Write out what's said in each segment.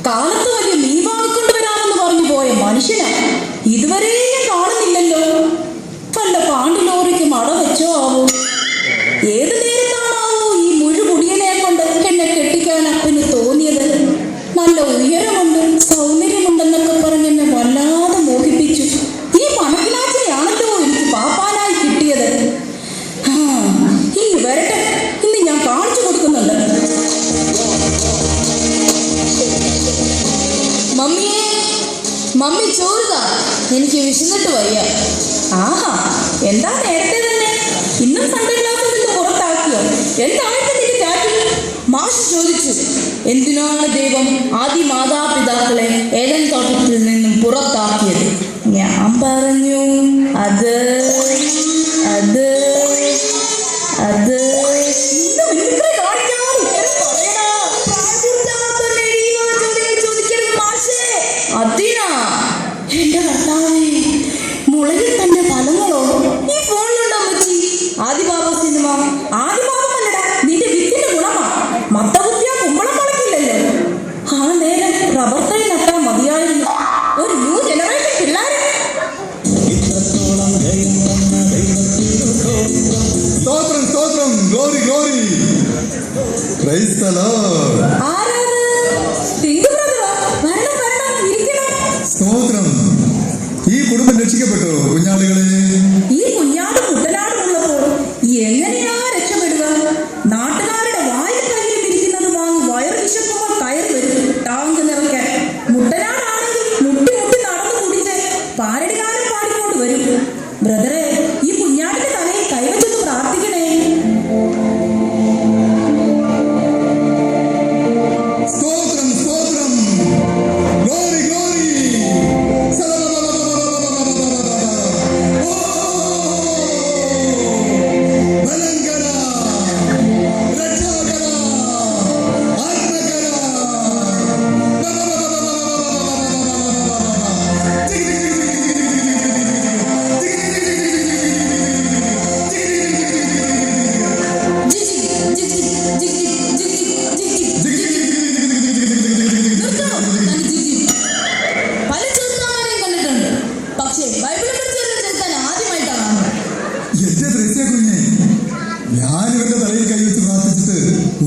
കാലത്ത് വലിയ മീൻ വാങ്ങിക്കൊണ്ട് വരാമെന്ന് പറഞ്ഞു പോയ മനുഷ്യനാ ഇതുവരെയും കാണുന്നില്ലല്ലോ. വല്ല പാണ്ടി ലോറിക്ക് മട വെച്ചോ ആവോ? ഏത് നേരത്താണാവോ ഈ മുഴുമുടിയനെ കൊണ്ട് എന്നെ കെട്ടിക്കാൻ അപ്പന് തോന്നിയത്? നല്ല ഉയരമുണ്ട്, സൗന്ദര്യമുണ്ടെന്നൊക്കെ പറഞ്ഞ് എന്നെ വല്ലാതെ മോഹിപ്പിച്ചു. ഈ പണക്കിനാച്ചിനെയാണല്ലോ എനിക്ക് പാപ്പാനായി കിട്ടിയത്. ഇനി വരട്ടെ, ഇന്ന് ഞാൻ കാണിച്ചു കൊടുക്കുന്നുണ്ട്. മമ്മിയെ, മമ്മി ചോറുക, എനിക്ക് വിശന്നിട്ട് വയ്യ. ആഹാ, എന്താ നേരത്തെ തന്നെ? ഇന്നും സൺഡേ ക്ലാസ്സിൽ നിന്ന് പുറത്താക്കിയോ? എന്തായിട്ട് നിന്റെ ചാറ്റിൽ? മാഷ് ചോദിച്ചു, എന്തിനാണ് ദൈവം ആദ്യ മാതാപിതാക്കളെ ഏദൻ തോട്ടത്തിൽ നിന്നും പുറത്താക്കിയത്? ഞാൻ പറഞ്ഞു അത് അത് അത് അതിനാ. എന്റെ കർത്താവേ, മുളകിൽ തന്റെ ഫലങ്ങളോ? ഈ ഫോണിലുണ്ടോ അമ്മച്ചി? ആദിബാബ സിനിമ. ആദിബാബല്ലടാ, നിന്റെ വിത്തിന്റെ ഗുണമാ. മത്തകുത്തിയ കുമ്പളം മുളക്കില്ലല്ലോ. ആ നേരം റബ്ബർ തൈ നട്ടാ മതിയായിരുന്നു. ഒരു ന്യൂ ജനറേഷൻ പിള്ളേരെ. സ്തോത്രം സ്തോത്രം, glory glory, praise the Lord. ആരാണ്? ടിങ്കു ബ്രദറാ? വരണം വരണം, ഇരിക്കണം. സ്തോത്രം. ഈ കുടുംബം രക്ഷിക്കപ്പെട്ടോ കുഞ്ഞാടുകളെ? ഈ കുഞ്ഞാടും കുട്ടനാടും ഉള്ളപ്പോൾ എങ്ങനെയാ രക്ഷപ്പെടുക? നാട്ടുകാരുടെ വായിൽ കയ്യിൽ ഇരിക്കുന്നത് വാങ്ങി വയറ് വിശക്കുമ്പോൾ കയറി വരും ടാങ്ക് നിറയ്ക്കാൻ. മുട്ടനാടാണെങ്കിൽ മുട്ടി മുട്ടി നടന്നു കുടിച്ച് പാരടികാലം പാടിക്കൊണ്ട് വരും. ബ്രദറെ, ഈ കുഞ്ഞാടിന്റെ തലയിൽ കൈവച്ചൊന്ന് പ്രാർത്ഥിക്കണേ. സ്തോത്രം സ്തോത്രം, ഗ്ലോറി ഗ്ലോറി. ബലങ്കര, രക്ഷാകര, ആത്മകര. പല ചെറുത്താമാരെയും കണ്ടിട്ടുണ്ട്, പക്ഷേ ബൈബിളിൽ പഠിച്ചവരുടെ ചെറുത്താൻ ആദ്യമായിട്ടാണ്. എന്റെ ദ്രസ്യ കുഞ്ഞെ, ഞാൻ ഇവന്റെ തലയിൽ കൈവച്ച് പ്രാർത്ഥിച്ചിട്ട്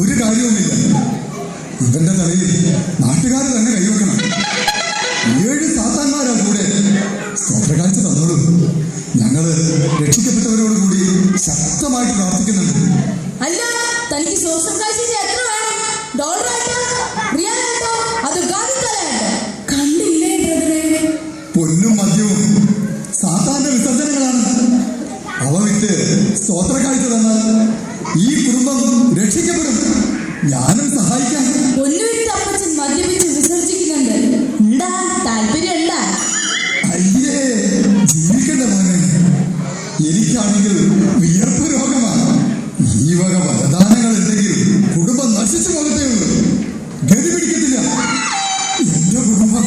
ഒരു കാര്യവുമില്ല. ഇവന്റെ തലയിൽ നാട്ടുകാർ തന്നെ കൈവെക്കണം. 7 സാത്താന്മാരാ കൂടെ. സ്തോത്രകാഴ്ച തന്നോളൂ. ഞങ്ങള് രക്ഷിക്കപ്പെട്ടവരോട് കൂടി ശക്തമായിട്ട് പ്രാർത്ഥിക്കുന്നുണ്ട്. അല്ല, തനിക്ക് സ്വസ്ഥകാശിന്റെ എത്ര വേണം? ഡോളറായിട്ടോ, റിയാലായിട്ടോ, അത് ഗാന്ധിത്തലായിട്ടോ? കണ്ടില്ലേ ബ്രദറെ? പൊന്നും മദ്യവും സാത്താന്റെ വിസർജനങ്ങളാണ്. അവ വിട്ട് സ്തോത്രകാഴ്ച തന്നാൽ ഈ കുടുംബം രക്ഷിക്കപ്പെടും. ഞാനും സഹായിക്കാം. പൊന്നുവിട്ട് അപ്പച്ചൻ മദ്യപിച്ച് വിസർജിക്കുന്നുണ്ട്. എന്താ താല്പര്യം? എന്താ? അയ്യേ, ജീവിക്കണ്ട മോനെ. എനിക്കാണെങ്കിൽ വിയർപ്പ് രോഗമാണ്. ഈ വക വരദാനങ്ങൾ ഉണ്ടെങ്കിൽ കുടുംബം നശിച്ചു പോകത്തേ ഉള്ളൂ. ഗതി പിടിക്കത്തില്ല എന്റെ കുടുംബം.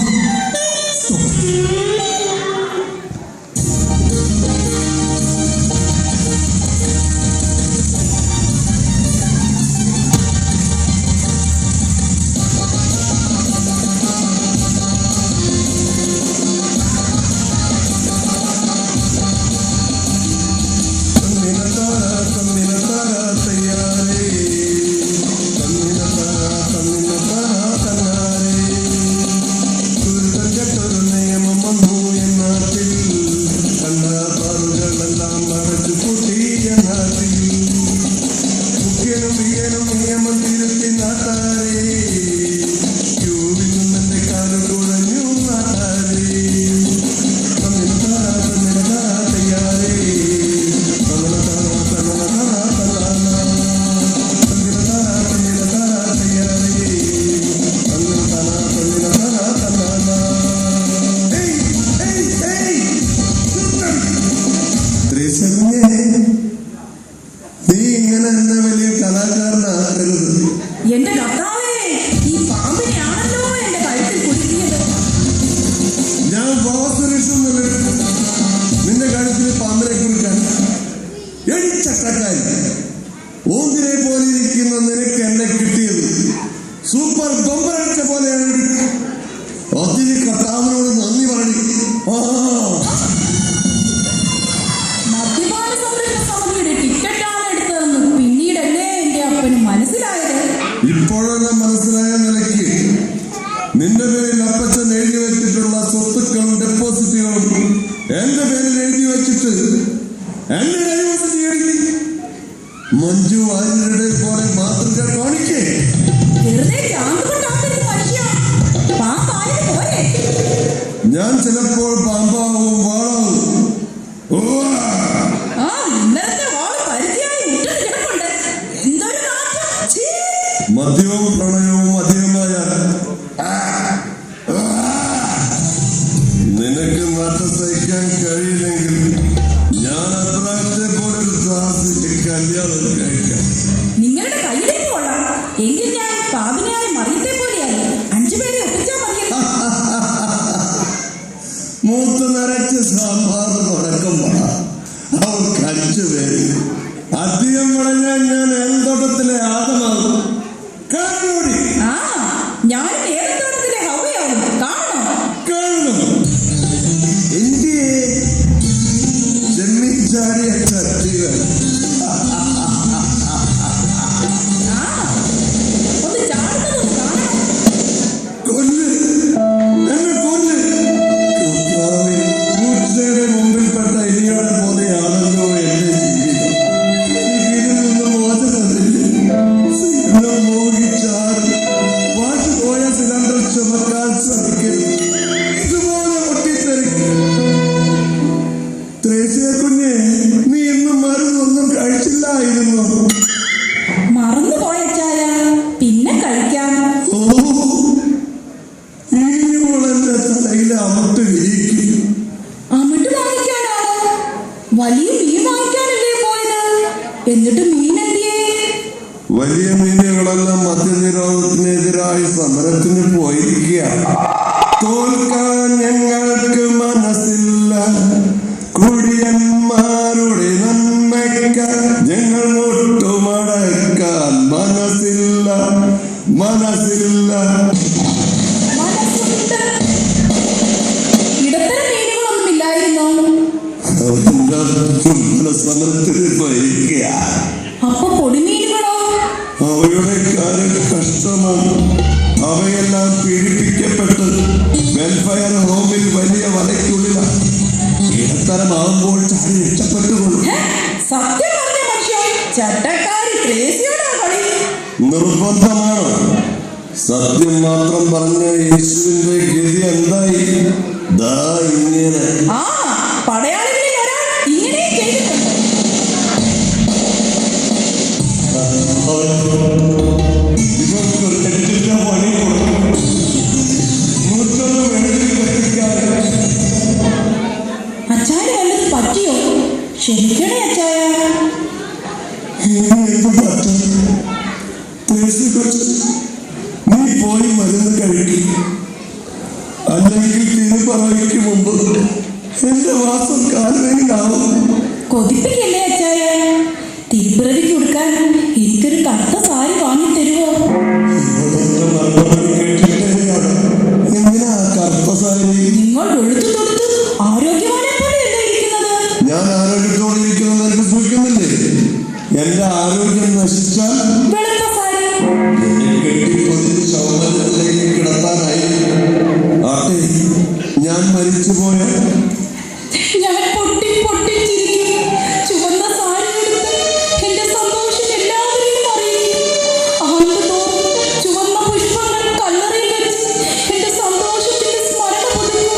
എന്റെ കർത്താവേ, ഈ പാമ്പിനെയാണല്ലോ എന്റെ കഴുത്തിൽ കുടുക്കിയത്. ഞാൻ വാസുരേഷം നിന്റെ കഴുത്തിൽ പാമ്പിനെ കുറിക്കാൻ എടിച്ചട്ടക്കാരി. ഓന്തിനെ പോലെ ഇരിക്കുന്ന നിനക്ക് എന്നെ കിട്ടിയത് സൂപ്പർ ബമ്പറടിച്ച പോലെയാണ്. മഞ്ജു വാര്യരുടെ പോലെ മാതൃക കാണിക്കേ. വെറുതെ ചാന്തുകൊണ്ടാക്കരുത് മനുഷ്യ. പാമ്പായത് പോരെ. ഞാൻ ചിലപ്പോൾ പാമ്പാവും വാളാവും. ആ ഇന്നലത്തെ വാള് പരിചയമായി മുറ്റത്ത് കിടപ്പുണ്ട്. എന്തൊരു നാറ്റം. ഛീ. മദ്യവും പ്രണയവും അധികമായ നിനക്ക് നാട്ടം സഹിക്കാൻ കഴിയില്ലെങ്കിൽ ഞാൻ അബ്രാഹത്തെ പോലെ ഒരു ദാസിനെ കല്യാണം കഴിക്കാം. നിങ്ങളുടെ കയ്യിലേക്ക് കൊള്ളാം. എങ്കിൽ ഞാൻ പാപിനിയായ മറിയത്തെ പോലെയായി 5 പേരെ ഒപ്പിച്ചാൽ മതിയല്ലോ. മൂത്ത് നിറച്ച് സാമ്പാർ നടക്കുമ്പോ അവർക്ക് 5 പേര്. അധികം വളഞ്ഞാൽ ഞാൻ എന്തോട്ടത്തിലെ ആദമാകും. കാണൂടി. ആ ഞാൻ ഏതോട്ടത്തിലെ ഹവയാവും. കാണണോ? കാണണം. എന്റെ ജന്മിച്ചാടിയ കത്തികൾ. ആ ഒന്ന് ചാടുന്നതൊന്ന് കാണണം. കൊല്ല്, എന്നെ കൊല്ല്. കർത്താവേ, പൂച്ചയുടെ മുമ്പിൽപ്പെട്ട ഇനിയുടെ പോലെയാണല്ലോ എന്റെ ജീവിതം. ഇതിൽ നിന്ന് മോചനമില്ല. സിഗ്നൽ മോഹിച്ചാൽ വാശി പോയ സിലിണ്ടർ ചുമക്കാൻ ശ്രമിക്കരുത്. ഇതുപോലെ പൊട്ടിത്തെറിക്കും. ത്രേസ്യ കുഞ്ഞെ, നീ ഇന്ന് മരുന്നൊന്നും കഴിച്ചില്ലായിരുന്നു. മറന്നുപോയ ചായ പിന്നെ കഴിക്കാം. ഓ, ഇനിയുമ്പോൾ എന്റെ തലയിലെ അമട്ട് വിരിക്കും. അമിട്ട് വാങ്ങിക്കാനാണോ? വലിയ മീൻ വാങ്ങിക്കാനല്ലേ പോയത്? എന്നിട്ട് മീൻ എന്തിയേ? വലിയ മീനുകളെല്ലാം മദ്യനിരോധത്തിനെതിരായി സമരത്തിന് പോയിരിക്കുക. തോൽക്കാൻ ഞങ്ങൾക്ക് മനസ്സില്ല. കുടിയന്മാരുടെ നന്മയ്ക്ക് ഞങ്ങൾ മുട്ടുമടക്കാൻ മനസ്സില്ല. മനസ്സില്ല. മനസ്സുണ്ട്. ഇടത്തരം മീനുകളൊന്നും ഇല്ലായിരുന്നോ? സമരത്തിന് പോയിരിക്കുക. അപ്പൊ പൊടിമീനുകളോ? അവയുടെ കാര്യം കഷ്ടമാണ്. അവയെല്ലാം പീഡിപ്പിക്കപ്പെട്ട് വെൽഫെയർ ഹോമിൽ വലിയ വലയ്ക്കുള്ളിലാണ്. ഇടത്തരമാകുമ്പോൾ ചാടി രക്ഷപ്പെട്ടുകൊള്ളും. ഹേ, സത്യം പറഞ്ഞ മനുഷ്യ, ചട്ടക്കാരി ത്രേസ്യയോടാ കളി. നിർബന്ധമാണ്. സത്യം മാത്രം പറഞ്ഞ യേശുവിന്റെ ഗതി എന്തായി? ദാ ഇങ്ങനെ. ആ പടയാളികളിൽ ഒരാൾ ഇങ്ങനെ ചെയ്തിട്ടുണ്ട്. ഇവർക്ക് തെറ്റിന്റെ പണി കൊടുക്കും. 101 മെഴുകിൽ കത്തിക്കാതെ. അച്ചായ വല്ലതും പറ്റിയോ? ക്ഷമിക്കണേ അച്ചായ. ഇനി എന്ത് പറ്റും? ത്രേസ്യ കൊച്ച്, നീ പോയി മരുന്ന് കഴിക്കും. അല്ലെങ്കിൽ തിരുപ്പറവയ്ക്ക് മുമ്പ് എന്റെ വാസം കാലുവേനാവും. കൊതിപ്പിക്കല്ലേ അച്ചായ. തിരുപ്പിറവിക്ക് കൊടുക്കാൻ എനിക്കൊരു കറുത്ത സാരി വാങ്ങി തരുവോ? എന്തിനാ കറുത്ത സാരി? നിങ്ങൾ വെളുത്തു തൊടുത്ത് ആരോഗ്യവാനെ പോലെയല്ലേ ഇരിക്കുന്നത്. ഞാൻ ആരോഗ്യത്തോടെ ഇരിക്കുന്നത് എനിക്ക് സൂചിക്കുന്നില്ലേ? എന്റെ ആരോഗ്യം നശിച്ചാൽ വെളുത്ത സാരി. കെട്ടിപ്പൊതിച്ച് ശവമഞ്ചത്തിലേക്ക് കിടത്താനായി. ആട്ടെ, ഞാൻ മരിച്ചുപോയ ഞാൻ പൊട്ടി പൊട്ടി ചിരിക്കും. ചുവന്ന സാരി എടുത്ത് എന്റെ സന്തോഷം എല്ലാവരെയും അറിയിക്കും. ആണ്ടുതോറും ചുവന്ന പുഷ്പങ്ങൾ കല്ലറയിൽ വെച്ച് എന്റെ സന്തോഷത്തിന്റെ സ്മരണ പുതുക്കും.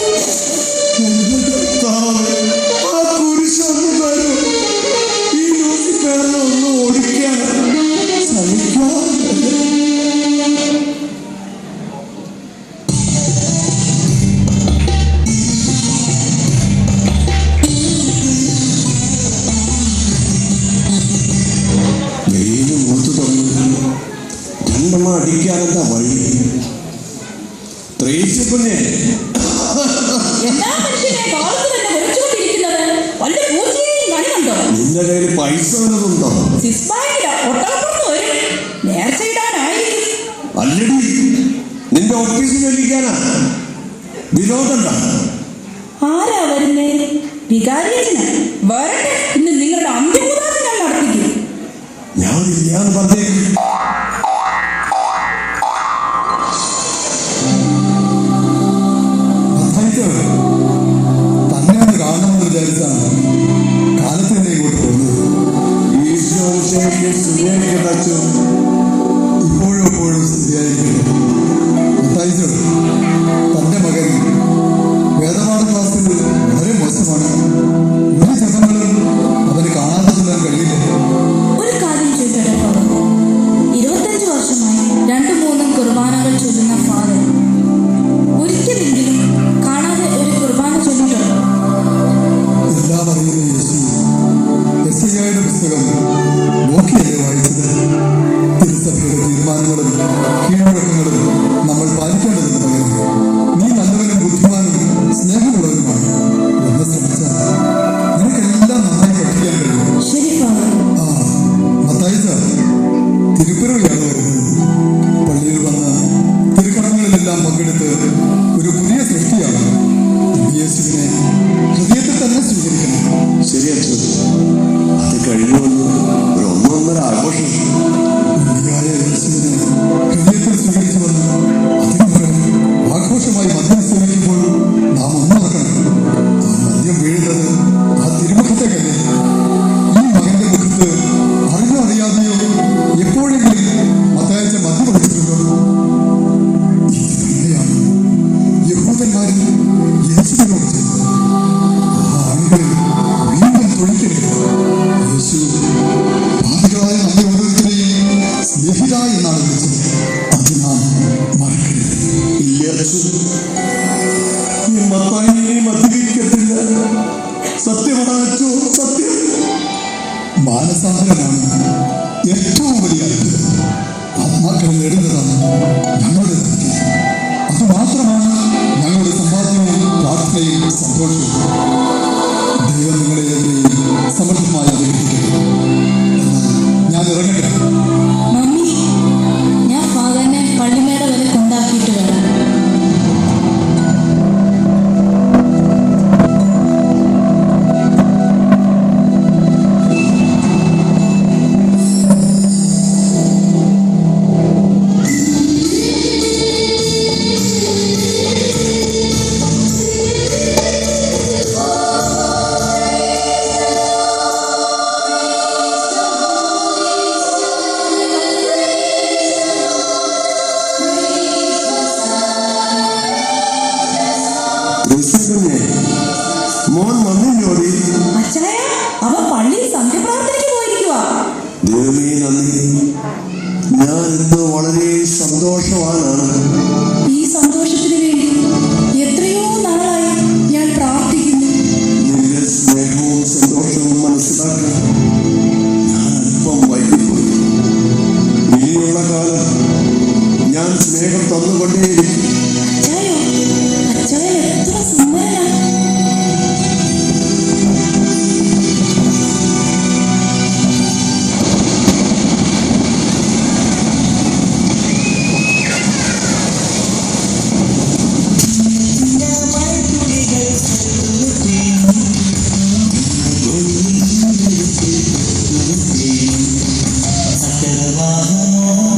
എന്റെ കർത്താവേ, ആ കുരിശൊന്ന് തരൂ. ഈ ലൂസിഫറിനെ ഒന്ന് ഓടിക്കാൻ സഹിക്കാൻ. വെയില് മൂത്ത് തുടങ്ങി. 2 അടിക്കാനെന്താ വഴി? ത്രേസ്യ കുഞ്ഞെ, എല്ലാ മനുഷ്യനെ കാലത്ത് തന്നെ വിളിച്ചുകൊണ്ടിരിക്കുന്നത്. വല്ല പൂച്ചയെയും കണിയുണ്ടോ? നിന്റെ കയ്യിൽ പൈസ വല്ലതുണ്ടോ? സ്വിസ് ബാങ്കിലോ ഒട്ടകപ്പുറത്ത് വരും. നേർച്ചയിടാനായിരിക്കും. അല്ലടി, നിന്റെ ഓഫീസിൽ വലിക്കാനാ. വിനോദണ്ട. ആരാ വരുന്നേ? വികാരിയച്ഛന്. വരട്ടെ, ഇന്ന് നിങ്ങളുടെ അന്ത്യകൂടാതെ ഞാൻ നടത്തിക്കും. ഞാൻ ഇല്ലാന്ന് പറഞ്ഞേക്കും. തന്നെ ഒന്ന് കാണണമെന്ന് വിചാരിച്ചാണ് കാലത്ത് തന്നെ ഇങ്ങോട്ട് പോകുന്നത്. ഈശോ എന്നേക്കും സ്തുതിയായിരിക്കട്ടെ അച്ഛൻ. ഇപ്പോഴും എപ്പോഴും സ്തുതിയായിരിക്കട്ടെ. മത്തായിച്ചോ, തന്റെ മകൻ വേദപാഠ ക്ലാസ്സിൽ വളരെ മോശമാണ്. ഒരു ജപങ്ങളും അവന് കാണാതെ ചെല്ലാൻ കഴിയില്ല. ഒരു കാര്യം ചോദിക്കട്ടെ ഫാദർ, 25 വർഷമായി 2-3 കുർബാനകൾ ചൊല്ലുന്ന ഫാദർ ഒരിക്കലെങ്കിലും കാണാതെ ഒരു കുർബാന ചൊല്ലിയിട്ടുണ്ടോ? എല്ലാം അറിയുന്ന യേശു യെശയ്യായുടെ പുസ്തകം നോക്കിയല്ലേ വായിച്ചത്? തിരുസഭയുടെ തീരുമാനങ്ങളും കീഴ്വഴക്കങ്ങളും നമ്മൾ പാലിക്കേണ്ടതുണ്ട് മകൻ. നീ നല്ലവനും ബുദ്ധിമാനും സ്നേഹമുള്ളവനുമാണ് എന്ന് ശ്രമിച്ചാൽ നിനക്കെല്ലാം നന്നായി പഠിക്കാൻ കഴിയും. ശരി ഫാദർ. ആ മത്തായിച്ച, തിരുപ്പിറവിയാണ് വരുന്നത്. പള്ളിയിൽ വന്ന് തിരുക്കടങ്ങളിലെല്ലാം പങ്കെടുത്ത് ഒരു പുതിയ സൃഷ്ടിയാണ്. യേശുവിനെ ഹൃദയത്തിൽ തന്നെ സ്വീകരിക്കണം. ശരി അച്ഛൻ, അത് കഴിഞ്ഞുവന്ന് ഒരു ഒന്നൊന്നര ആഘോഷം. ഉണ്ണിയായ യേശുവിനെ ഹൃദയത്തിൽ സ്വീകരിച്ചു വന്ന് അതിനു പകരം ആഘോഷമായി മദ്യം സേവിക്കുമ്പോൾ നാം ഒന്നറക്കണം. ആ മദ്യം വീഴുന്നത് ആ തിരുമുഖത്തേക്കല്ലേ? ഈ മകന്റെ മുഖത്ത് അറിഞ്ഞോ അറിയാതെയോ എപ്പോഴെങ്കിലും മത്തായിച്ച മദ്യം ഒഴിച്ചിട്ടുണ്ടോ? ഇത് തന്നെയാണ് യഹൂദന്മാരും യേശുവിനോട് ചെയ്തത്. ആ ആളുകളിൽ വീണ്ടും തൊഴിക്കരുത്. യേശു പാപികളായ നമ്മെ ഓരോരുത്തരെയും സ്നേഹിത എന്നാണ് വിളിച്ചത്. അത് നാം മറക്കരുത്. ഇല്ല അച്ഛൻ, ഈ മത്തായി മദ്യപിക്കത്തില്ല. സത്യമാണ് അച്ഛോ, സത്യം. മാനസാന്തരമാണ് ഏറ്റവും വലിയ അത്ഭുതം. ആത്മാക്കളെ നേടുന്നതാണ് ഞങ്ങളുടെ ദൗത്യം. അതുമാത്രമാണ് ഞങ്ങളുടെ സമ്പാദ്യവും പ്രാർത്ഥനയും സന്തോഷവും. ദൈവം നിങ്ങളെ എവിടെയും സമൃദ്ധമായി അനുഗ്രഹിക്കട്ടെ. എന്നാൽ ഞാൻ ഇറങ്ങട്ടെ. മമ്മി, ഞാൻ ഫാദറിനെ പള്ളിമേട വരെ കൊണ്ടാക്കിയിട്ട് വരാം. മോൻ വന്നില്ലോടി? അച്ചായ, അവൻ പള്ളിയിൽ സന്ധ്യപ്രാർത്ഥനയ്ക്ക് പോയിരിക്കുക. ദൈവമേ നന്ദി. ഞാൻ ഇന്ന് വളരെ സന്തോഷവാനാണ്. ഈ സന്തോഷത്തിന് വേണ്ടി എത്രയോ നാളായി ഞാൻ പ്രാർത്ഥിക്കുന്നു. നിന്റെ സ്നേഹവും സന്തോഷവും മനസ്സിലാക്കാൻ ഞാൻ അല്പം വൈകിപ്പോയി. ഇനിയുള്ള കാലം ഞാൻ സ്നേഹം തന്നുകൊണ്ടേയിരിക്കും. അച്ചായോ, അച്ചായൻ എത്ര സുന്ദരനാണ്. സകലവാഹനോ